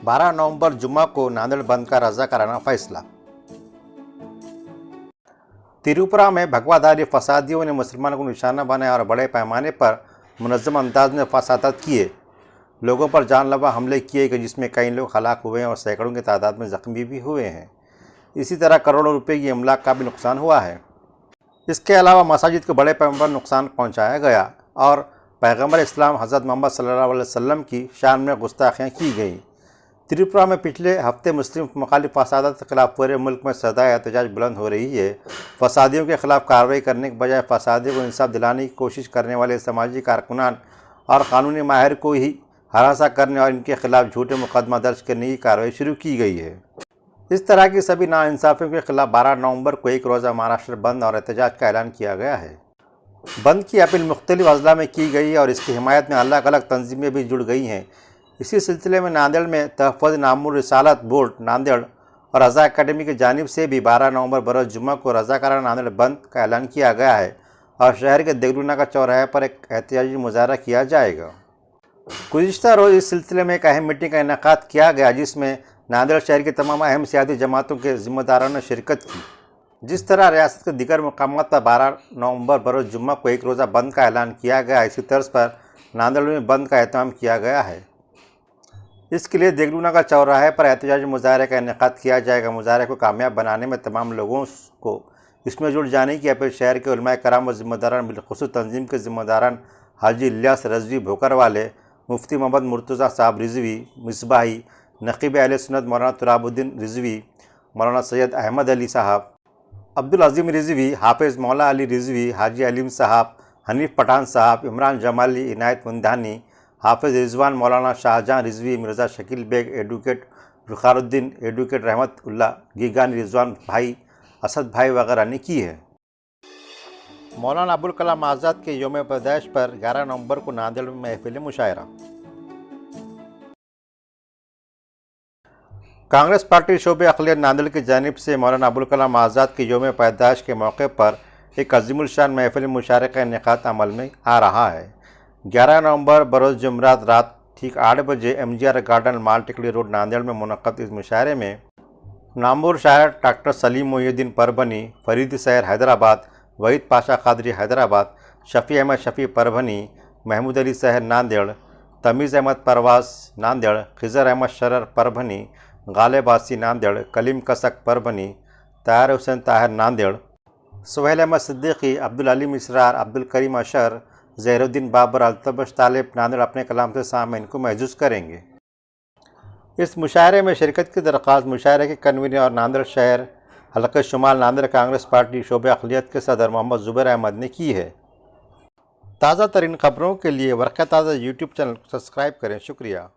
12 नवंबर जुम्मा को नांदेड़ बंद का रज़ाकाराना फैसला। त्रिपुरा में भगवाधारी फसादियों ने मुसलमानों को निशाना बनाया और बड़े पैमाने पर मुनज़्ज़म अंदाज में फसादात किए, लोगों पर जानलेवा हमले किए गए, जिसमें कई लोग हलाक हुए हैं और सैकड़ों की तादाद में ज़ख्मी भी हुए हैं। इसी तरह करोड़ों रुपए की अमलाक का भी नुकसान हुआ है। इसके अलावा मसाजिद को बड़े पैमाने पर नुकसान पहुँचाया गया और पैगम्बर इस्लाम हज़रत मोहम्मद सल्लल्लाहु अलैहि वसल्लम की शान में गुस्ताखियाँ की गई। त्रिपुरा में पिछले हफ्ते मुस्लिम मुखालिफ फसादात के खिलाफ पूरे मुल्क में सदा एहतजाज बुलंद हो रही है। फसादियों के खिलाफ कार्रवाई करने के बजाय फसादियों को इंसाफ दिलाने की कोशिश करने वाले समाजी कारकुनान और कानूनी माहिर को ही हरासा करने और इनके खिलाफ झूठे मुकदमा दर्ज करने की कार्रवाई शुरू की गई है। इस तरह की सभी नाइंसाफ़ियों के खिलाफ 12 नवंबर को एक रोज़ा महाराष्ट्र बंद और एहतजाज का ऐलान किया गया है। बंद की अपील मुख्तलिफ अजला में की गई है और इसकी हिमायत में अलग अलग तंजीमें भी जुड़ गई हैं। इसी सिलसिले में नांदेड़ में तहफ़्फ़ुज़ नामुर रिसालत बोर्ड नांदेड़ और रज़ा अकेडमी की जानिब से भी 12 नवंबर बरोज़ जुम्मा को रज़ाकाराना नांदेड़ बंद का ऐलान किया गया है और शहर के देगलूनागा चौराहे पर एक एहतिजाजी मुजाहरा किया जाएगा। गुज़िश्ता रोज़ इस सिलसिले में एक अहम मीटिंग का इनेकाद किया गया, जिसमें नांदेड़ शहर की तमाम अहम सियासी जमातों के ज़िम्मेदारों ने शिरकत की। जिस तरह रियासत के दीगर मकामात पर 12 नवंबर बरोज़ जुम्मा को एक रोज़ा बंद का ऐलान किया गया, इसी तर्ज पर नांदेड़ में बंद का एहतमाम किया गया है। इसके लिए देगलूनागा चौराहे पर एहतजाजी मुजाहरे का इनेकाद किया जाएगा। मुजाहरे को कामयाब बनाने में तमाम लोगों को इसमें जुड़ जाने की अपील शहर के उलमाए कराम व ज़िम्मेदारान, बिलखुसूस तंजीम के ज़िम्मेदारान हाजी इलियास रज़वी भोकर वाले, मुफ्ती मोहम्मद मुर्तज़ा साहब रिज़वी मिसबाही, नक़ीब अहले सुन्नत मौलाना तुराबुद्दीन रिज़वी, मौलाना सैयद अहमद अली साहब, अब्दुल अज़ीम रिज़वी, हाफिज़ मौला अली रिज़वी, हाजी अलीम साहब, हनीफ पठान साहब, इमरान जमाली, इनायत मुंदानी, हाफिज़ रिजवान, मौलाना शाहजहां रिज़वी, मिर्ज़ा शकील बेग, एडवोकेट फ़ख़रुद्दीन, एडवोकेट रहमत उल्ला गीगानी, रिजवान भाई, असद भाई वगैरह ने की है। मौलाना अबुल कलाम आज़ाद के योम पैदाइश पर 11 नवंबर को नांदेड़ में महफिल मुशायरा। कांग्रेस पार्टी शोबे अक़लियत नांदेड़ की जानिब से मौलाना अबुल कलाम आज़ाद के योम पैदाइश के मौके पर एक अज़ीमुल शान महफिल मुशायरे का इनेकाद अमल में आ रहा है। 11 नवंबर बरोज़ जुमरात रात ठीक 8 बजे MGR गार्डन माल टिकली रोड नांदेड़ में मुनक़्क़द इस मुशायरे में नामवर शायर डॉक्टर सलीम मोहिउद्दीन परभनी, फरीद सैर हैदराबाद, वहीद पाशा कादरी हैदराबाद, शफ़ी अहमद शफ़ी परभनी, महमूद अली सहर नांदेड़, तमीज़ अहमद परवाज़ नांदेड़, खिज़र अहमद शरर परभनी, गालिब आसी नांदेड़, कलीम कसक परभनी, ताहिर हुसैन ताहिर नांदेड़, सुहेल अहमद सिद्दीकी, अब्दुल अलीम इसरार, अब्दुल करीम अशर, ज़हीरुद्दीन बाबर, अल्तबश तालिब नांदेड़ अपने कलाम से सामीन को महजूज़ करेंगे। इस मुशायरे में शिरकत की दरख्वास्त मुशायरे के कन्वीनर और नांदेड़ शहर हल्का शुमाल नांदेड़ कांग्रेस पार्टी शोबे अक़लियत के सदर मोहम्मद ज़ुबैर अहमद ने की है। ताज़ा तरीन खबरों के लिए वर्क़ा ताज़ा यूट्यूब चैनल को सब्सक्राइब करें। शुक्रिया।